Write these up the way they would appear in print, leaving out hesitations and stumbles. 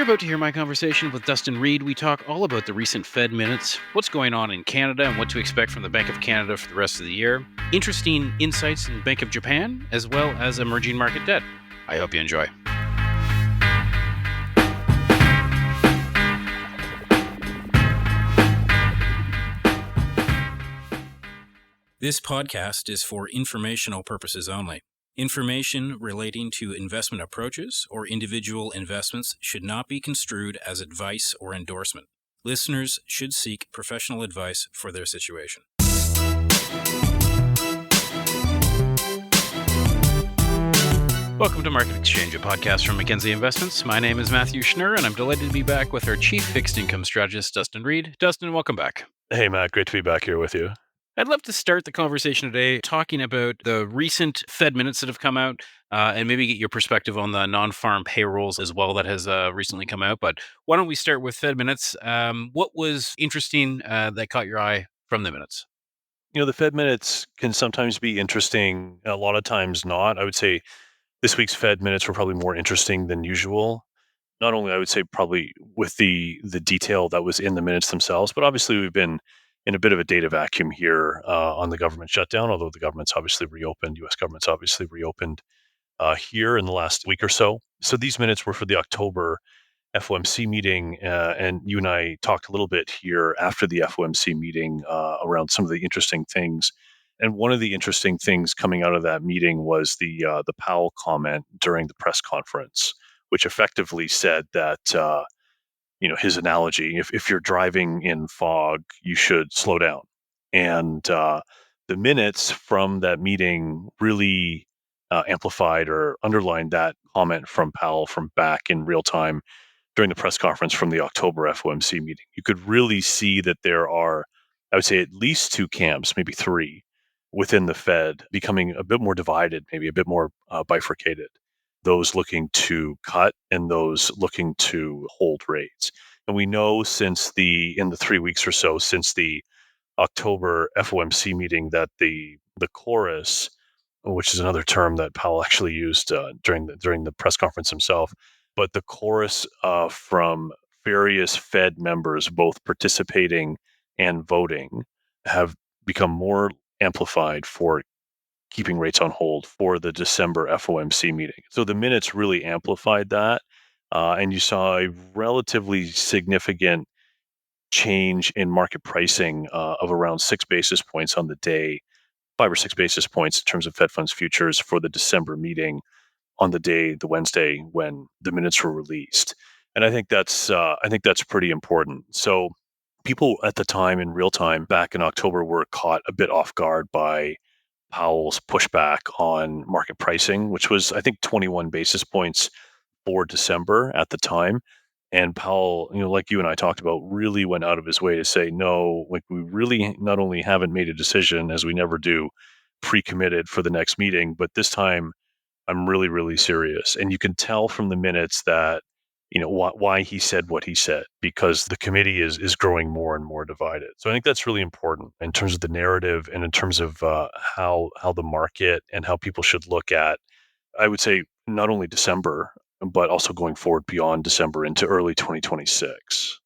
about to hear my conversation with Dustin Reed. We talk all about the recent Fed minutes, what's going on in Canada, and what to expect from the Bank of Canada for the rest of the year. Interesting insights in Bank of Japan, as well as emerging market debt. I hope you enjoy. This podcast is for informational purposes only. Information relating to investment approaches or individual investments should not be construed as advice or endorsement. Listeners should seek professional advice for their situation. Welcome to Market Exchange, a podcast from Mackenzie Investments. My name is Matthew Schnurr, and I'm delighted to be back with our chief fixed income strategist, Dustin Reed. Dustin, welcome back. Hey, Matt. Great to be back here with you. I'd love to start the conversation today talking about the recent Fed minutes that have come out and maybe get your perspective on the non-farm payrolls as well that has recently come out. But why don't we start with Fed minutes? What was interesting that caught your eye from the minutes? You know, the Fed minutes can sometimes be interesting, a lot of times not. I would say this week's Fed minutes were probably more interesting than usual. Not only, I would say, probably with the detail that was in the minutes themselves, but obviously we've been in a bit of a data vacuum here on the government shutdown, although the government's obviously reopened, U.S. government's obviously reopened here in the last week or so. So these minutes were for the October FOMC meeting, and you and I talked a little bit here after the FOMC meeting around some of the interesting things. And one of the interesting things coming out of that meeting was the Powell comment during the press conference, which effectively said that his analogy: if you're driving in fog, you should slow down. And the minutes from that meeting really amplified or underlined that comment from Powell from back in real time during the press conference from the October FOMC meeting. You could really see that there are, I would say, at least two camps, maybe three, within the Fed becoming a bit more divided, maybe a bit more bifurcated. Those looking to cut and those looking to hold rates. And we know in the 3 weeks or so since the October FOMC meeting that the chorus, which is another term that Powell actually used during the press conference himself, but the chorus from various Fed members, both participating and voting, have become more amplified for keeping rates on hold for the December FOMC meeting. So the minutes really amplified that, and you saw a relatively significant change in market pricing of around 6 basis points on the day, 5 or 6 basis points in terms of Fed funds futures for the December meeting on the Wednesday when the minutes were released. And I think that's pretty important. So people at the time in real time back in October were caught a bit off guard by Powell's pushback on market pricing, which was, I think, 21 basis points for December at the time. And Powell, like you and I talked about, really went out of his way to say, no, like we really not only haven't made a decision, as we never do, pre-committed for the next meeting, but this time I'm really, really serious. And you can tell from the minutes that, why he said what he said, because the committee is growing more and more divided. So I think that's really important in terms of the narrative and in terms of how the market and how people should look at, I would say, not only December, but also going forward beyond December into early 2026.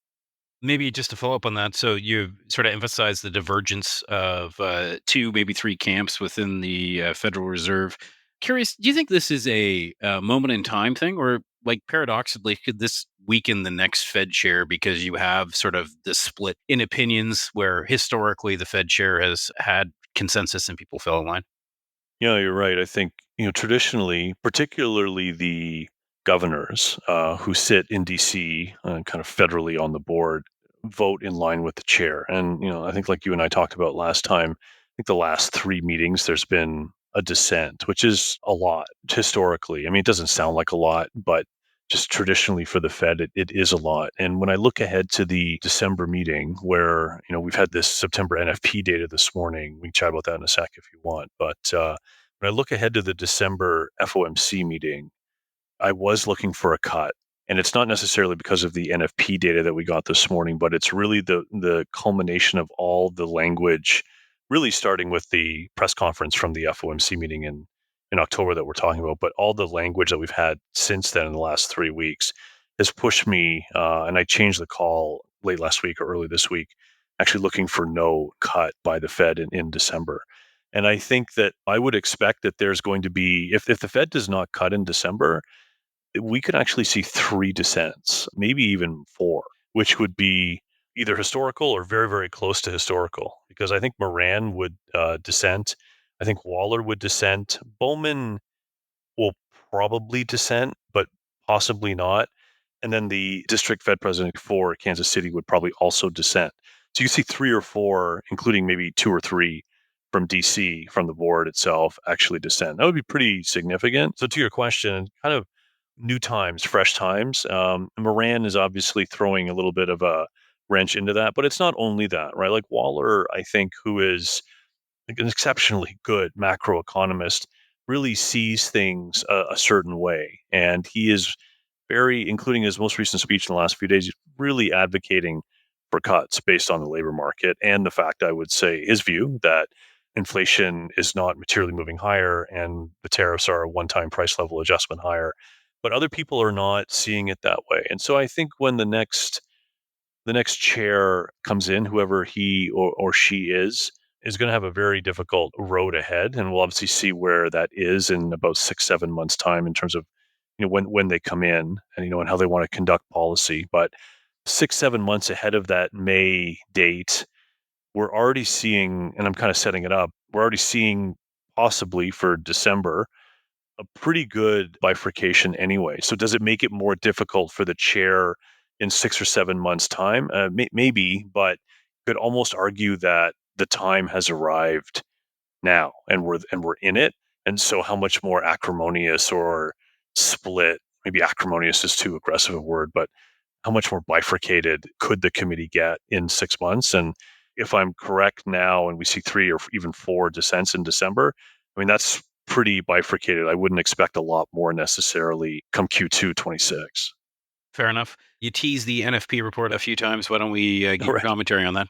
Maybe just to follow up on that, so you sort of emphasized the divergence of two, maybe three camps within the Federal Reserve. Curious, do you think this is a moment in time thing, or like paradoxically, could this weaken the next Fed chair because you have sort of the split in opinions where historically the Fed chair has had consensus and people fell in line? Yeah, you're right. I think, traditionally, particularly the governors who sit in DC, kind of federally on the board, vote in line with the chair. And, I think like you and I talked about last time, I think the last three meetings, there's been a dissent, which is a lot historically. I mean, it doesn't sound like a lot, but just traditionally for the Fed, it is a lot. And when I look ahead to the December meeting, where we've had this September NFP data this morning, we can chat about that in a sec if you want. But when I look ahead to the December FOMC meeting, I was looking for a cut. And it's not necessarily because of the NFP data that we got this morning, but it's really the culmination of all the language, really starting with the press conference from the FOMC meeting in October that we're talking about, but all the language that we've had since then in the last 3 weeks has pushed me, and I changed the call late last week or early this week, actually looking for no cut by the Fed in December. And I think that I would expect that there's going to be, if the Fed does not cut in December, we could actually see three dissents, maybe even four, which would be either historical or very, very close to historical. Because I think Moran would dissent. I think Waller would dissent. Bowman will probably dissent, but possibly not. And then the district Fed president for Kansas City would probably also dissent. So you see three or four, including maybe two or three from DC, from the board itself, actually dissent. That would be pretty significant. So to your question, kind of new times, fresh times. Moran is obviously throwing a little bit of a wrench into that, but it's not only that, right? Like Waller, I think, who is like an exceptionally good macroeconomist, really sees things a certain way. And he is very, including his most recent speech in the last few days, he's really advocating for cuts based on the labor market and the fact, I would say, his view that inflation is not materially moving higher and the tariffs are a one-time price level adjustment higher. But other people are not seeing it that way. And so I think when the next chair comes in, whoever he or she is going to have a very difficult road ahead. And we'll obviously see where that is in about 6, 7 months time in terms of, when they come in and, and how they want to conduct policy. But 6, 7 months ahead of that May date, we're already seeing, and I'm kind of setting it up, we're already seeing possibly for December, a pretty good bifurcation anyway. So does it make it more difficult for the chair in 6 or 7 months' time? Maybe, but could almost argue that the time has arrived now, and we're in it. And so, how much more acrimonious or split? Maybe acrimonious is too aggressive a word, but how much more bifurcated could the committee get in 6 months? And if I'm correct now, and we see three or even four dissents in December, I mean, that's pretty bifurcated. I wouldn't expect a lot more necessarily come Q2 26. Fair enough. You teased the NFP report a few times. Why don't we get All your right. commentary on that?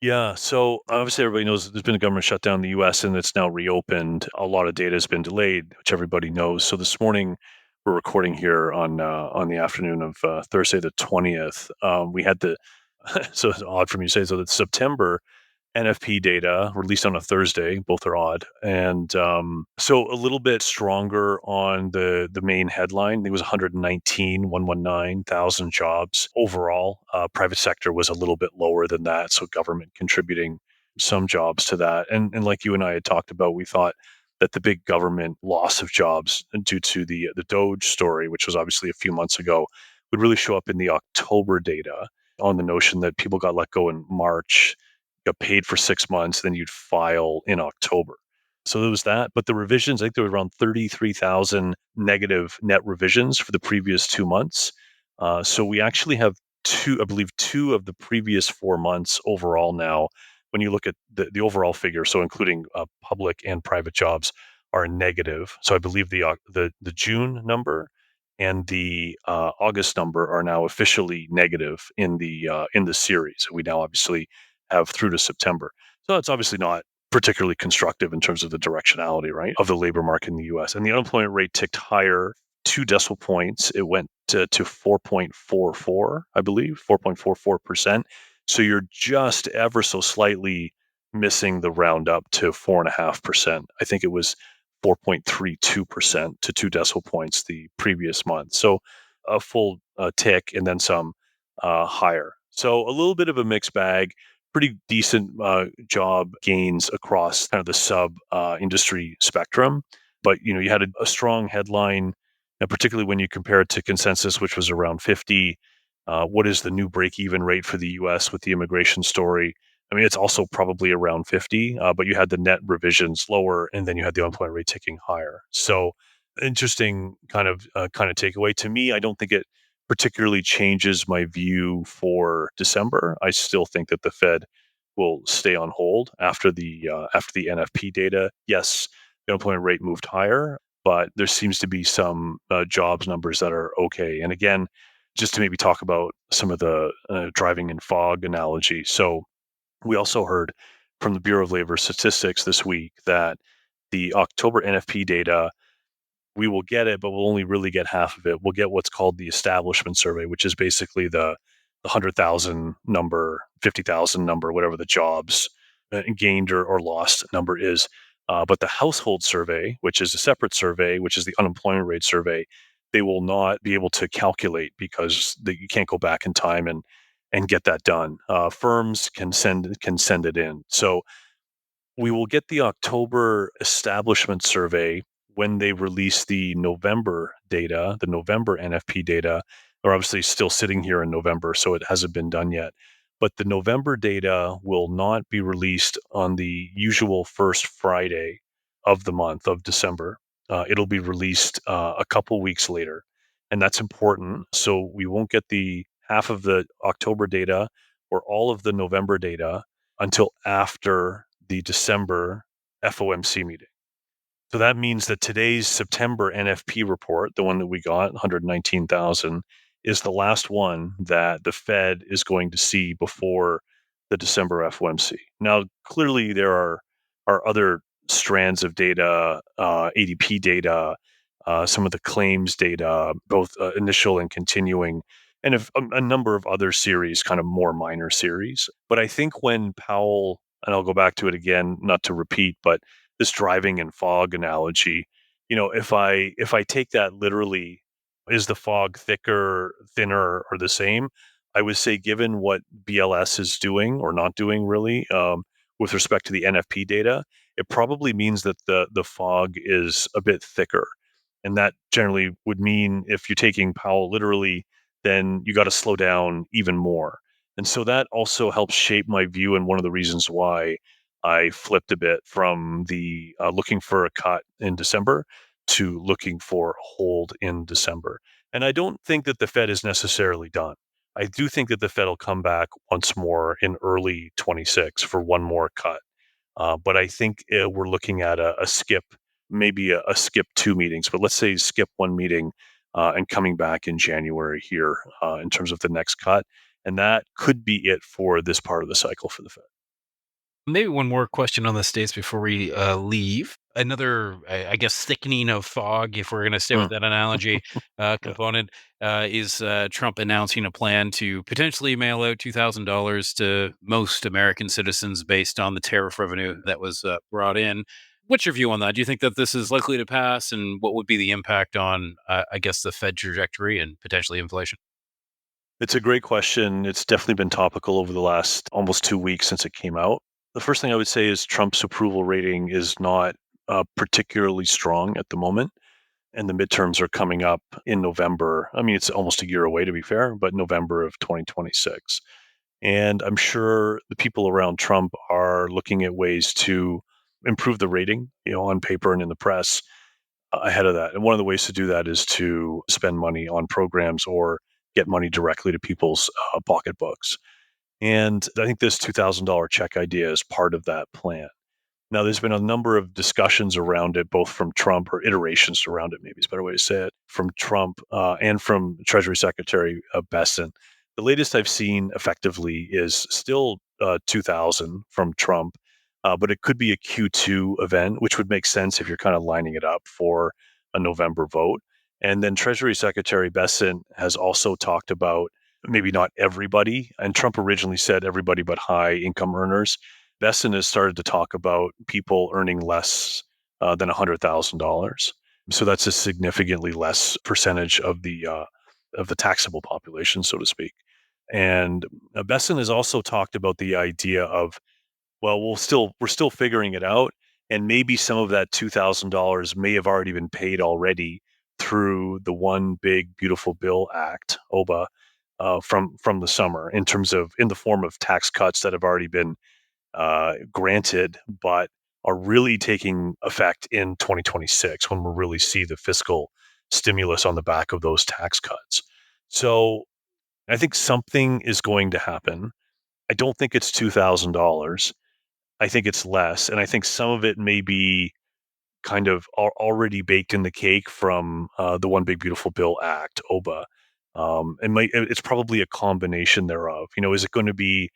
Yeah. So obviously, everybody knows there's been a government shutdown in the US and it's now reopened. A lot of data has been delayed, which everybody knows. So this morning, we're recording here on the afternoon of Thursday, the 20th. We had the, so it's odd for me to say, so that September NFP data released on a Thursday. Both are odd, and so a little bit stronger on the main headline. I think it was 119,119,000 jobs overall. Private sector was a little bit lower than that, so government contributing some jobs to that. And like you and I had talked about, we thought that the big government loss of jobs due to the Doge story, which was obviously a few months ago, would really show up in the October data on the notion that people got let go in March, got paid for 6 months, then you'd file in October. So there was that. But the revisions, I think there were around 33,000 negative net revisions for the previous 2 months. So we actually have two, I believe, two of the previous 4 months overall now. When you look at the overall figure, so including public and private jobs, are negative. So I believe the June number and the August number are now officially negative in the series. We now obviously have through to September. So it's obviously not particularly constructive in terms of the directionality, right, of the labor market in the US. And the unemployment rate ticked higher 2 decimal points. It went to 4.44, I believe, 4.44%. So you're just ever so slightly missing the round up to 4.5%. I think it was 4.32% to 2 decimal points the previous month. So a full tick and then some higher. So a little bit of a mixed bag, pretty decent job gains across kind of the sub industry spectrum. But you had a strong headline, particularly when you compare it to consensus, which was around 50. What is the new break-even rate for the U.S. with the immigration story? I mean, it's also probably around 50, but you had the net revisions lower, and then you had the unemployment rate ticking higher. So interesting kind of takeaway to me. I don't think it particularly changes my view for December. I still think that the Fed will stay on hold after the NFP data. Yes, the unemployment rate moved higher, but there seems to be some jobs numbers that are okay. And again, just to maybe talk about some of the driving in fog analogy. So we also heard from the Bureau of Labor Statistics this week that the October NFP data we will get it, but we'll only really get half of it. We'll get what's called the establishment survey, which is basically the 100,000 number, 50,000 number, whatever the jobs gained or lost number is. But the household survey, which is a separate survey, which is the unemployment rate survey, they will not be able to calculate because you can't go back in time and get that done. Firms can send it in. So we will get the October establishment survey when they release the November data, the November NFP data. They're obviously still sitting here in November, so it hasn't been done yet. But the November data will not be released on the usual first Friday of the month of December. It'll be released a couple weeks later. And that's important. So we won't get the half of the October data or all of the November data until after the December FOMC meeting. So that means that today's September NFP report, the one that we got, 119,000, is the last one that the Fed is going to see before the December FOMC. Now, clearly, there are other strands of data, ADP data, some of the claims data, both initial and continuing, and a number of other series, kind of more minor series. But I think when Powell, and I'll go back to it again, not to repeat, but this driving in fog analogy, if I take that literally, is the fog thicker, thinner, or the same? I would say, given what BLS is doing or not doing, really, with respect to the NFP data, it probably means that the fog is a bit thicker, and that generally would mean if you're taking Powell literally, then you got to slow down even more. And so that also helps shape my view, and one of the reasons why I flipped a bit from the looking for a cut in December to looking for a hold in December. And I don't think that the Fed is necessarily done. I do think that the Fed will come back once more in early 26 for one more cut. But I think we're looking at a skip, maybe a skip two meetings, but let's say skip one meeting and coming back in January here in terms of the next cut. And that could be it for this part of the cycle for the Fed. Maybe one more question on the states before we leave. Another, I guess, thickening of fog, if we're going to stay with Mm, that analogy, yeah. component is Trump announcing a plan to potentially mail out $2,000 to most American citizens based on the tariff revenue that was brought in. What's your view on that? Do you think that this is likely to pass, and what would be the impact on, I guess, the Fed trajectory and potentially inflation? It's a great question. It's definitely been topical over the last almost 2 weeks since it came out. The first thing I would say is Trump's approval rating is not particularly strong at the moment, and the midterms are coming up in November. I mean, it's almost a year away to be fair, but November of 2026. And I'm sure the people around Trump are looking at ways to improve the rating, on paper and in the press ahead of that. And one of the ways to do that is to spend money on programs or get money directly to people's pocketbooks. And I think this $2,000 check idea is part of that plan. Now, there's been a number of discussions around it, both from Trump, or iterations around it, maybe is a better way to say it, from Trump and from Treasury Secretary Besson. The latest I've seen effectively is still 2,000 from Trump, but it could be a Q2 event, which would make sense if you're kind of lining it up for a November vote. And then Treasury Secretary Besson has also talked about maybe not everybody, and Trump originally said everybody but high income earners. Besson has started to talk about people earning less than $100,000. So that's a significantly less percentage of the taxable population, so to speak. And Besson has also talked about the idea of, well, we're still figuring it out, and maybe some of that $2,000 may have already been paid already through the One Big Beautiful Bill Act (OBA) from the summer, in the form of tax cuts that have already been granted, but are really taking effect in 2026 when we'll really see the fiscal stimulus on the back of those tax cuts. So I think something is going to happen. I don't think it's $2,000. I think it's less. And I think some of it may be kind of already baked in the cake from the One Big Beautiful Bill Act, OBA. It's probably a combination thereof. Is it going to be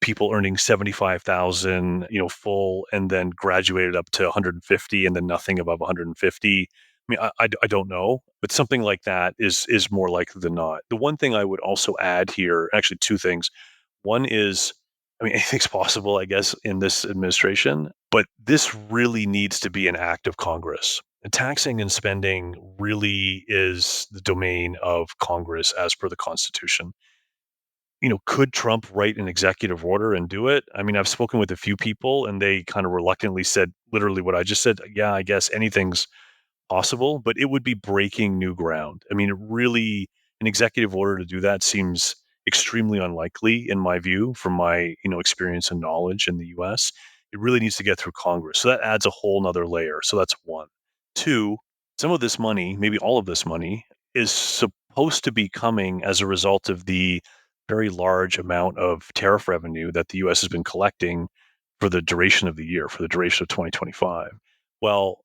people earning 75,000, full, and then graduated up to 150 and then nothing above 150? mean, I don't know, but something like that is more likely than not. The one thing I would also add here, actually, two things. One is, I mean, anything's possible, I guess, in this administration, but this really needs to be an act of Congress. And taxing and spending really is the domain of Congress as per the Constitution. Could Trump write an executive order and do it? I mean, I've spoken with a few people and they kind of reluctantly said literally what I just said. Yeah, I guess anything's possible, but it would be breaking new ground. I mean, it really, an executive order to do that seems extremely unlikely in my view, from my, experience and knowledge in the US. It really needs to get through Congress. So that adds a whole nother layer. So that's one. Two, some of this money, maybe all of this money, is supposed to be coming as a result of the very large amount of tariff revenue that the US has been collecting for the duration of the year, for the duration of 2025. Well,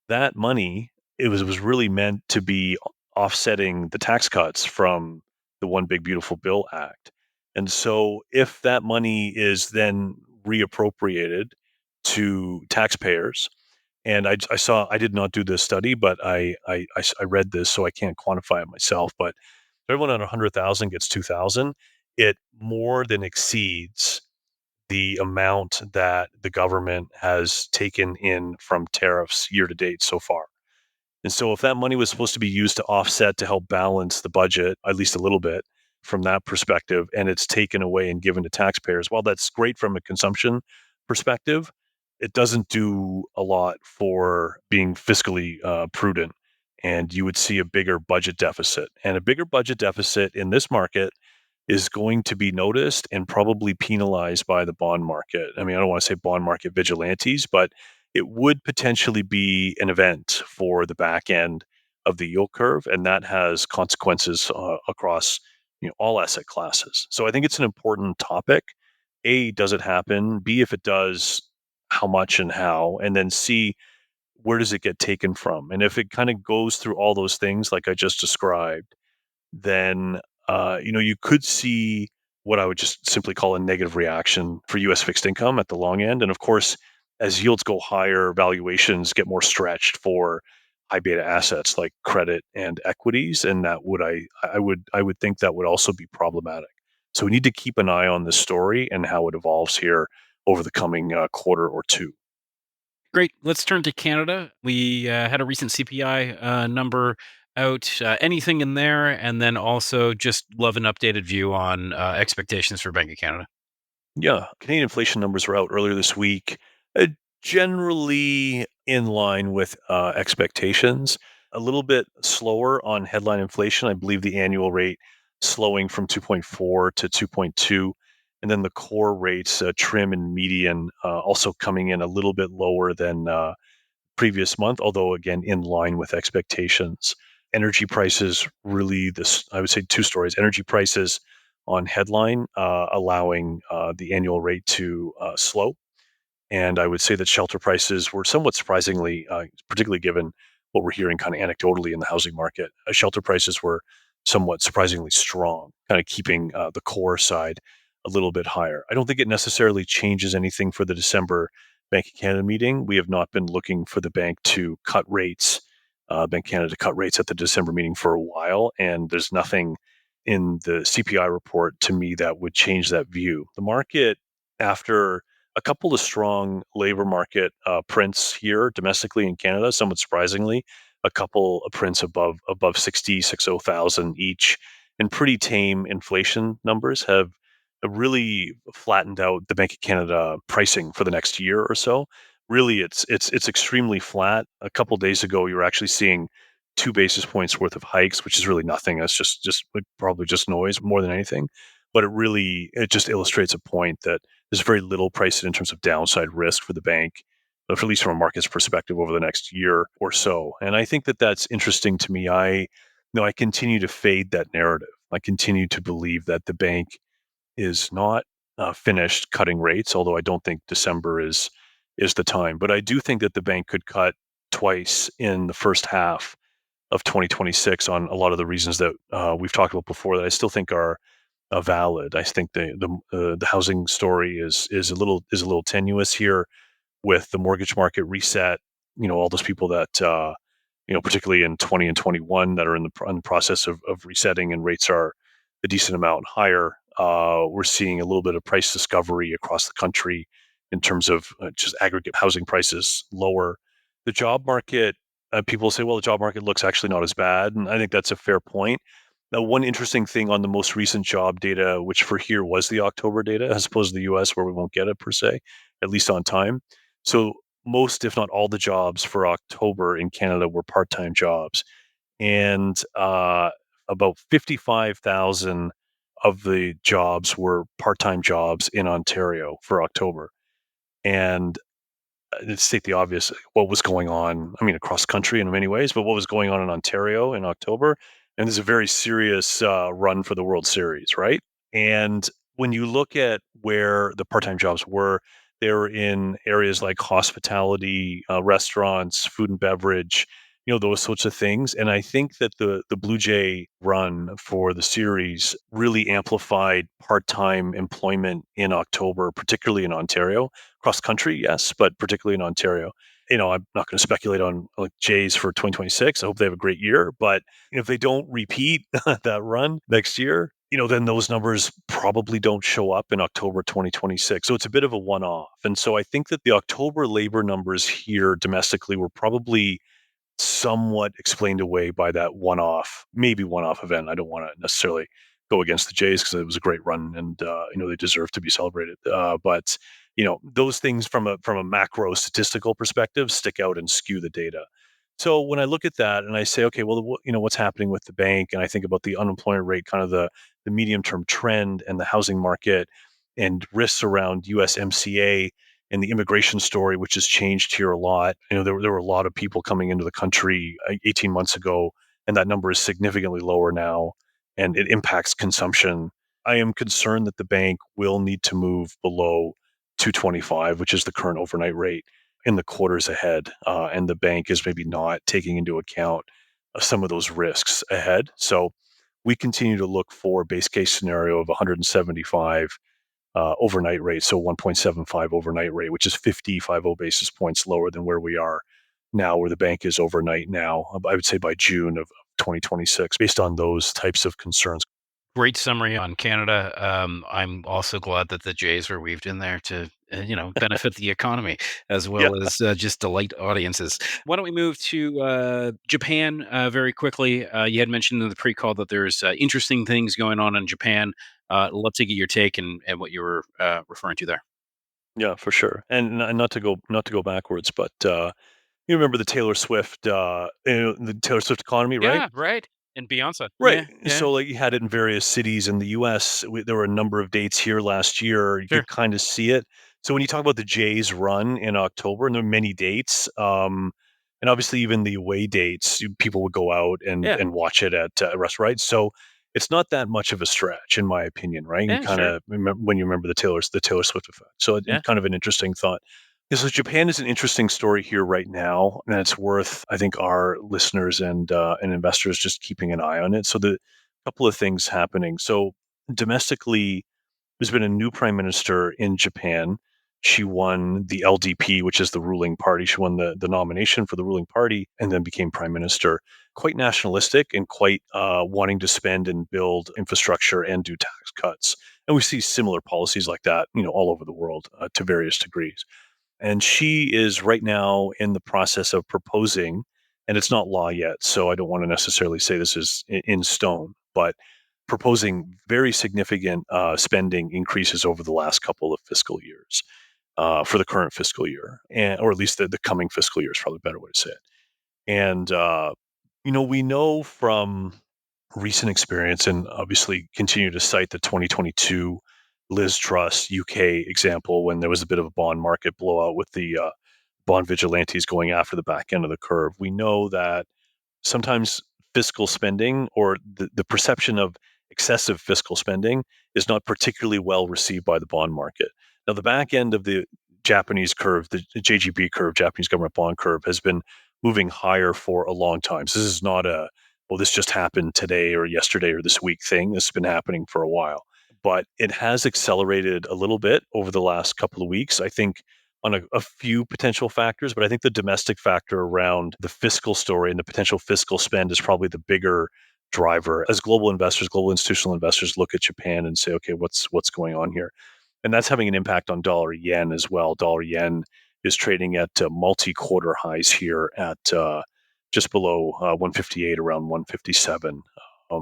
that money, it was really meant to be offsetting the tax cuts from the One Big Beautiful Bill Act. And so if that money is then reappropriated to taxpayers, and I saw, I did not do this study, but I read this, so I can't quantify it myself. But if everyone on 100,000 gets 2,000, it more than exceeds the amount that the government has taken in from tariffs year to date so far. And so, if that money was supposed to be used to offset to help balance the budget, at least a little bit from that perspective, and it's taken away and given to taxpayers, while that's great from a consumption perspective, it doesn't do a lot for being fiscally prudent. And you would see a bigger budget deficit. And a bigger budget deficit in this market is going to be noticed and probably penalized by the bond market. I mean, I don't want to say bond market vigilantes, but it would potentially be an event for the back end of the yield curve, and that has consequences across all asset classes. So I think it's an important topic. A, does it happen? B, if it does, how much and how? And then C, where does it get taken from? And if it kind of goes through all those things like I just described, then you could see what I would just simply call a negative reaction for U.S. fixed income at the long end. And of course, as yields go higher, valuations get more stretched for high beta assets like credit and equities, and that would I would think that would also be problematic. So we need to keep an eye on this story and how it evolves here over the coming quarter or two. Great. Let's turn to Canada. We had a recent CPI number out. Anything in there? And then also just love an updated view on expectations for Bank of Canada. Yeah, Canadian inflation numbers were out earlier this week, uh, generally in line with expectations. A little bit slower on headline inflation. I believe the annual rate slowing from 2.4 to 2.2. And then the core rates, trim and median, also coming in a little bit lower than previous month, although again in line with expectations. Energy prices really, this I would say two stories. Energy prices on headline, allowing the annual rate to slow, and I would say that shelter prices were somewhat surprisingly, particularly given what we're hearing kind of anecdotally in the housing market. Shelter prices were somewhat surprisingly strong, kind of keeping the core side a little bit higher. I don't think it necessarily changes anything for the December Bank of Canada meeting. We have not been looking for the bank to cut rates, Bank of Canada to cut rates at the December meeting for a while, and there's nothing in the CPI report to me that would change that view. The market, after a couple of strong labor market prints here domestically in Canada, somewhat surprisingly, a couple of prints above 60,000 each, and pretty tame inflation numbers have really flattened out the Bank of Canada pricing for the next year or so. Really, it's extremely flat. A couple days ago, you were actually seeing 2 basis points worth of hikes, which is really nothing. That's just probably just noise more than anything. But it just illustrates a point that there's very little priced in terms of downside risk for the bank, at least from a market's perspective over the next year or so. And I think that that's interesting to me. I continue to fade that narrative. I continue to believe that the bank is not finished cutting rates, although I don't think December is the time. But I do think that the bank could cut twice in the first half of 2026 on a lot of the reasons that we've talked about before that I still think are valid. I think the housing story is a little tenuous here with the mortgage market reset. All those people that particularly in 20 and 21 that are in the process of resetting, and rates are a decent amount higher. We're seeing a little bit of price discovery across the country in terms of just aggregate housing prices lower. The job market, people say, well, the job market looks actually not as bad. And I think that's a fair point. Now, one interesting thing on the most recent job data, which for here was the October data, as opposed to the US, where we won't get it per se, at least on time. So most, if not all, the jobs for October in Canada were part-time jobs, and about 55,000 of the jobs were part-time jobs in Ontario for October. And to state the obvious, what was going on, I mean, across country in many ways, but what was going on in Ontario in October? And there's a very serious run for the World Series, right? And when you look at where the part-time jobs were, they were in areas like hospitality, restaurants, food and beverage, those sorts of things. And I think that the Blue Jay run for the series really amplified part-time employment in October, particularly in Ontario. Cross country, yes, but particularly in Ontario. I'm not going to speculate on like Jays for 2026. I hope they have a great year, but if they don't repeat that run next year, then those numbers probably don't show up in October 2026. So it's a bit of a one-off. And so I think that the October labor numbers here domestically were probably somewhat explained away by that maybe one-off event. I don't want to necessarily go against the Jays because it was a great run, and they deserve to be celebrated. But those things from a macro statistical perspective stick out and skew the data. So when I look at that and I say, okay, well, what's happening with the bank, and I think about the unemployment rate, kind of the medium-term trend, and the housing market, and risks around USMCA, and the immigration story, which has changed here a lot. There were a lot of people coming into the country 18 months ago, and that number is significantly lower now, and it impacts consumption. I am concerned that the bank will need to move below 225, which is the current overnight rate, in the quarters ahead. And the bank is maybe not taking into account some of those risks ahead. So we continue to look for a base case scenario of 175 overnight rate, so 1.75 overnight rate, which is 50 basis points lower than where we are now, where the bank is overnight now. I would say by June of 2026, based on those types of concerns. Great summary on Canada. I'm also glad that the Jays were weaved in there to, benefit the economy as Yeah, well as just delight audiences. Why don't we move to Japan very quickly? You had mentioned in the pre-call that there's interesting things going on in Japan. Love to get your take and what you were referring to there. yeah, for sure. And not to go backwards, but you remember the Taylor Swift economy, right? Yeah, right. And Beyonce. Right. Yeah, yeah, So, like, you had it in various cities in the US. There were a number of dates here last year. You sure. could kind of see it. So when you talk about the Jays run in October, and there are many dates, and obviously even the away dates, people would go out and Yeah, watch it at restaurants. So it's not that much of a stretch, in my opinion, right? You yeah, kind sure. of remember when you remember the Taylor Swift effect. So Yeah. kind of an interesting thought. Yeah, so Japan is an interesting story here right now, and it's worth, I think, our listeners and investors just keeping an eye on it. So the couple of things happening. So domestically, there's been a new prime minister in Japan. She won the LDP, which is the ruling party. She won the nomination for the ruling party and then became prime minister. Quite nationalistic and quite wanting to spend and build infrastructure and do tax cuts. And we see similar policies like that, all over the world to various degrees. And she is right now in the process of proposing, and it's not law yet, so I don't want to necessarily say this is in stone, but proposing very significant spending increases over the last couple of fiscal years for the current fiscal year, or at least the coming fiscal year is probably a better way to say it. And we know from recent experience, and obviously continue to cite the 2022 Liz Truss UK example, when there was a bit of a bond market blowout with the bond vigilantes going after the back end of the curve. We know that sometimes fiscal spending, or the perception of excessive fiscal spending, is not particularly well received by the bond market. Now, the back end of the Japanese curve, the JGB curve, Japanese government bond curve, has been moving higher for a long time. So this is not well, this just happened today or yesterday or this week thing. This has been happening for a while, but it has accelerated a little bit over the last couple of weeks. I think on a few potential factors, but I think the domestic factor around the fiscal story and the potential fiscal spend is probably the bigger driver as global investors, global institutional investors look at Japan and say, okay, what's going on here? And that's having an impact on dollar yen as well. Dollar yen is trading at multi-quarter highs here at just below 158, around 157,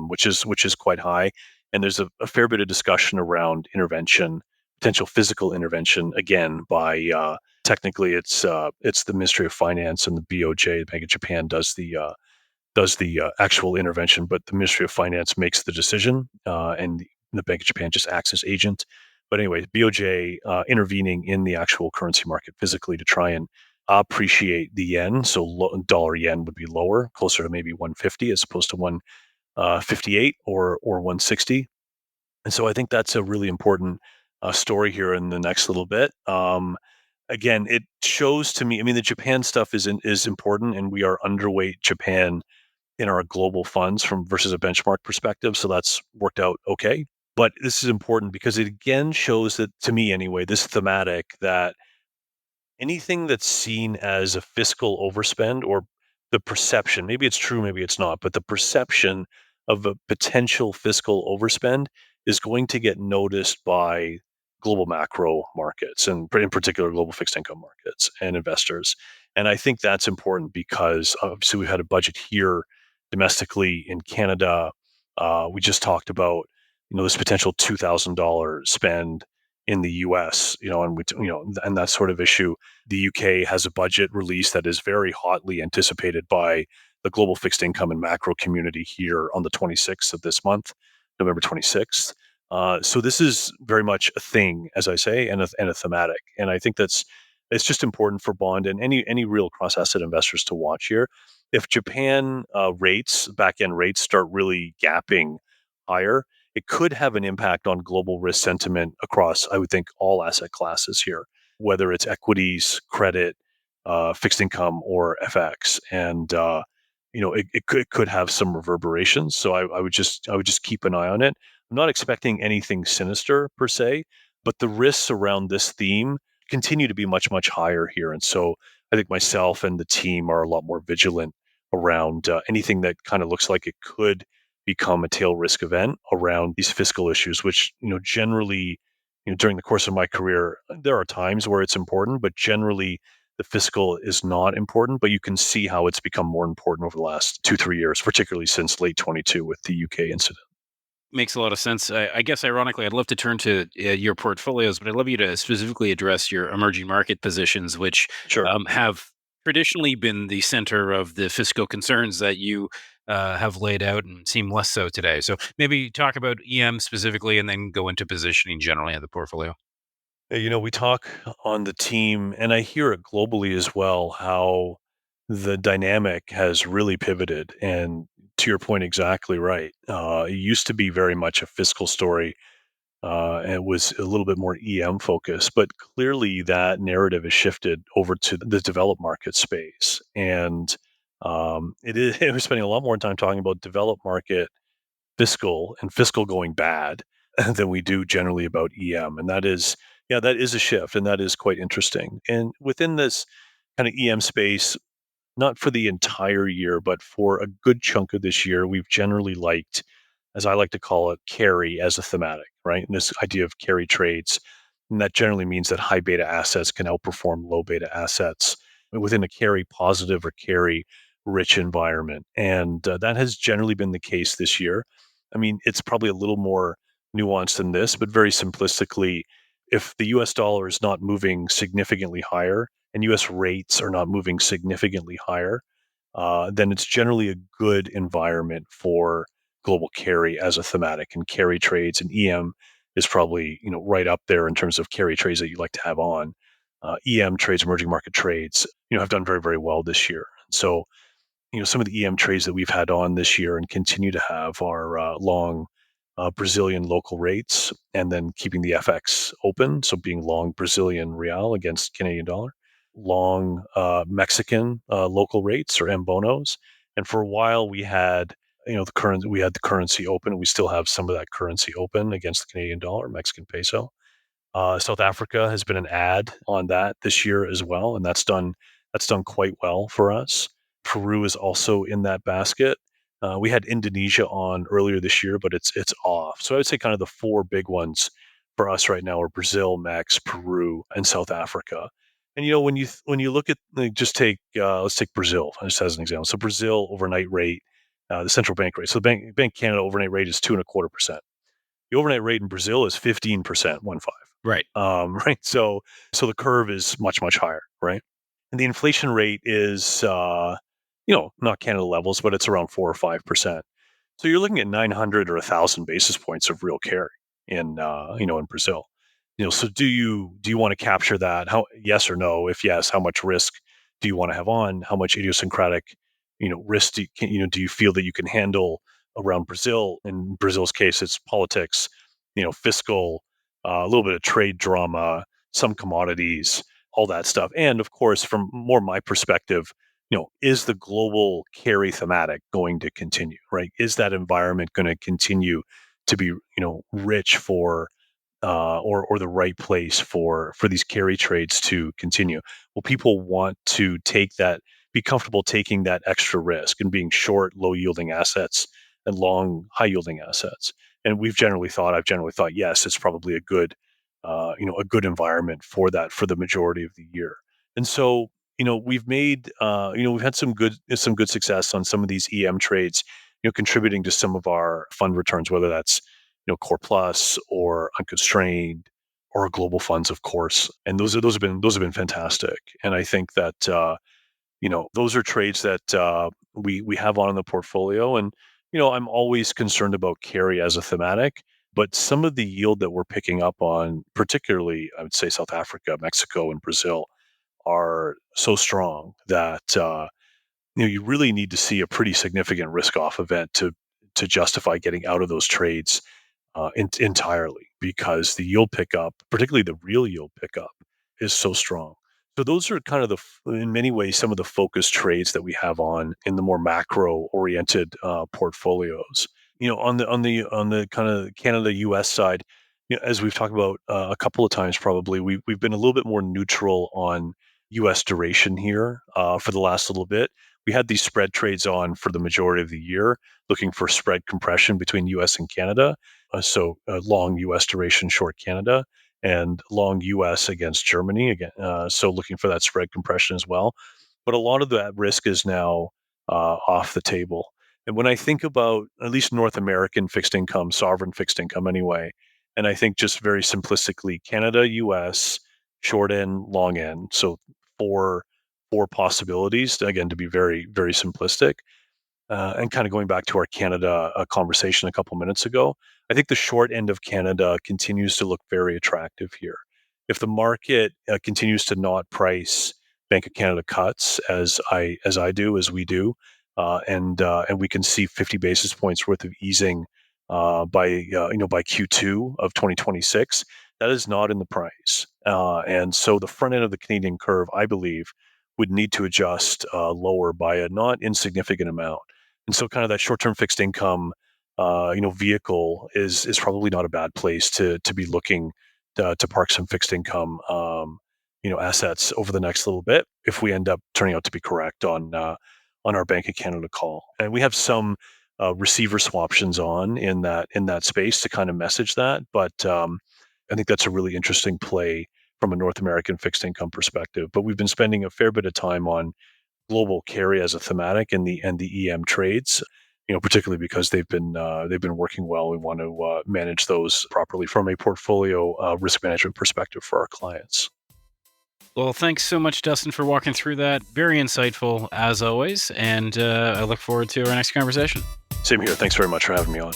which is quite high. And there's a fair bit of discussion around intervention, potential physical intervention, again by technically it's the Ministry of Finance and the BOJ, the Bank of Japan, does the actual intervention, but the Ministry of Finance makes the decision, and the Bank of Japan just acts as agent. But anyway, BOJ intervening in the actual currency market physically to try and appreciate the yen. So dollar yen would be lower, closer to maybe 150 as opposed to 158 or 160. And so I think that's a really important story here in the next little bit. Again, it shows to me. I mean, the Japan stuff is important, and we are underweight Japan in our global funds from versus a benchmark perspective. So that's worked out okay. But this is important because it again shows that, to me anyway, this thematic that anything that's seen as a fiscal overspend or the perception, maybe it's true, maybe it's not, but the perception of a potential fiscal overspend is going to get noticed by global macro markets and in particular global fixed income markets and investors. And I think that's important because obviously we've had a budget here domestically in Canada. We just talked about this potential $2,000 spend in the U.S. And that sort of issue. The UK has a budget release that is very hotly anticipated by the global fixed income and macro community here on the 26th of this month, November 26th. So this is very much a thing, as I say, and a thematic. And I think it's just important for bond and any real cross asset investors to watch here. If Japan back end rates start really gapping higher, it could have an impact on global risk sentiment across, I would think, all asset classes here, whether it's equities, credit, fixed income, or FX. And it could have some reverberations. So I would just keep an eye on it. I'm not expecting anything sinister per se, but the risks around this theme continue to be much higher here. And so I think myself and the team are a lot more vigilant around anything that kind of looks like it could become a tail risk event around these fiscal issues, which generally, during the course of my career, there are times where it's important, but generally the fiscal is not important. But you can see how it's become more important over the last 2-3 years, particularly since late 22 with the UK incident. Makes a lot of sense. I guess, ironically, I'd love to turn to your portfolios, but I'd love you to specifically address your emerging market positions, which Sure. have traditionally been the center of the fiscal concerns that you have laid out and seem less so today. So maybe talk about EM specifically and then go into positioning generally of the portfolio. We talk on the team, and I hear it globally as well, how the dynamic has really pivoted. And to your point, exactly right. It used to be very much a fiscal story, and it was a little bit more EM focused, but clearly that narrative has shifted over to the developed market space. And it is, we're spending a lot more time talking about developed market fiscal and fiscal going bad than we do generally about EM. And that is a shift, and that is quite interesting. And within this kind of EM space, not for the entire year, but for a good chunk of this year, we've generally liked, as I like to call it, carry as a thematic, right? And this idea of carry trades. And that generally means that high beta assets can outperform low beta assets within a carry positive or carry rich environment. And that has generally been the case this year. I mean, it's probably a little more nuanced than this, but very simplistically, if the US dollar is not moving significantly higher and US rates are not moving significantly higher, then it's generally a good environment for global carry as a thematic, and carry trades and EM is probably right up there in terms of carry trades that you like to have on. EM trades, emerging market trades, have done very well this year. So some of the EM trades that we've had on this year and continue to have are long Brazilian local rates, and then keeping the FX open. So being long Brazilian real against Canadian dollar, long Mexican local rates or M bonos. And for a while we had, we had the currency open. We still have some of that currency open against the Canadian dollar, Mexican peso. South Africa has been an ad on that this year as well, and that's done quite well for us. Peru is also in that basket. We had Indonesia on earlier this year, but it's off. So I would say kind of the four big ones for us right now are Brazil, Mex, Peru, and South Africa. And when you look at like, just take let's take Brazil just as an example. So Brazil overnight rate, the central bank rate. So Bank Canada overnight rate is 2.25%. The overnight rate in Brazil is 15%, 1.5. Right. Right. So the curve is much, much higher, right? And the inflation rate is, not Canada levels, but it's around 4 or 5%. So you're looking at 900 or 1,000 basis points of real carry in Brazil. So do you want to capture that? How yes or no? If yes, how much risk do you want to have on? How much idiosyncratic, risk do you feel that you can handle around Brazil? In Brazil's case, it's politics, fiscal, a little bit of trade drama, some commodities, all that stuff. And of course, from more my perspective, is the global carry thematic going to continue, right? Is that environment going to continue to be, rich for, or the right place for these carry trades to continue? Will people want to be comfortable taking that extra risk and being short low yielding assets and long high yielding assets? And I've generally thought, yes, it's probably a good environment for that for the majority of the year. And so, we've had some good success on some of these EM trades, contributing to some of our fund returns, whether that's, Core Plus or Unconstrained or Global Funds, of course. And those have been fantastic. And I think that, those are trades that we have on in the portfolio. And, I'm always concerned about carry as a thematic, but some of the yield that we're picking up on, particularly, I would say South Africa, Mexico, and Brazil, are so strong that you really need to see a pretty significant risk-off event to justify getting out of those trades entirely, because the yield pickup, particularly the real yield pickup, is so strong. So those are kind of in many ways, some of the focus trades that we have on in the more macro-oriented portfolios. On the kind of Canada U.S. side, as we've talked about a couple of times, probably we've been a little bit more neutral on U.S. duration here for the last little bit. We had these spread trades on for the majority of the year, looking for spread compression between U.S. and Canada. Long U.S. duration, short Canada, and long U.S. against Germany again. So looking for that spread compression as well. But a lot of that risk is now off the table. And when I think about at least North American fixed income, sovereign fixed income anyway, and I think just very simplistically, Canada, U.S., short end, long end. So four possibilities, again, to be very, very simplistic. And kind of going back to our Canada conversation a couple minutes ago, I think the short end of Canada continues to look very attractive here. If the market continues to not price Bank of Canada cuts as we do, and we can see 50 basis points worth of easing by Q2 of 2026, that is not in the price. And so the front end of the Canadian curve, I believe, would need to adjust lower by a not insignificant amount. And so kind of that short-term fixed income, vehicle is probably not a bad place to be looking to park some fixed income, assets over the next little bit if we end up turning out to be correct on our Bank of Canada call. And we have some receiver swaptions on in that space to kind of message that. But I think that's a really interesting play from a North American fixed income perspective. But we've been spending a fair bit of time on global carry as a thematic and the EM trades, particularly because they've been working well. We want to manage those properly from a portfolio risk management perspective for our clients. Well, thanks so much, Dustin, for walking through that. Very insightful, as always. And I look forward to our next conversation. Same here. Thanks very much for having me on.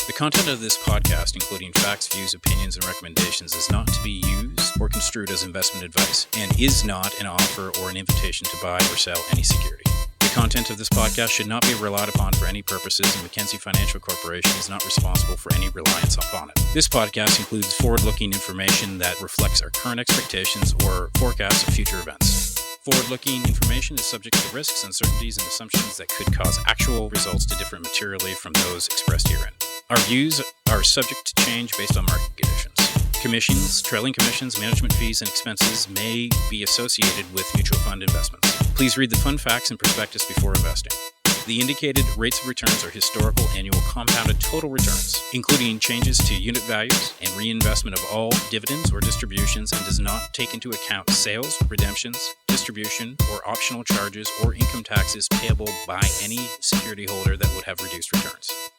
The content of this podcast, including facts, views, opinions, and recommendations, is not to be used or construed as investment advice and is not an offer or an invitation to buy or sell any security. The content of this podcast should not be relied upon for any purposes, and Mackenzie Financial Corporation is not responsible for any reliance upon it. This podcast includes forward-looking information that reflects our current expectations or forecasts of future events. Forward-looking information is subject to risks, uncertainties, and assumptions that could cause actual results to differ materially from those expressed herein. Our views are subject to change based on market conditions. Commissions, trailing commissions, management fees, and expenses may be associated with mutual fund investments. Please read the fund facts and prospectus before investing. The indicated rates of returns are historical annual compounded total returns, including changes to unit values and reinvestment of all dividends or distributions, and does not take into account sales, redemptions, distribution, or optional charges or income taxes payable by any security holder that would have reduced returns.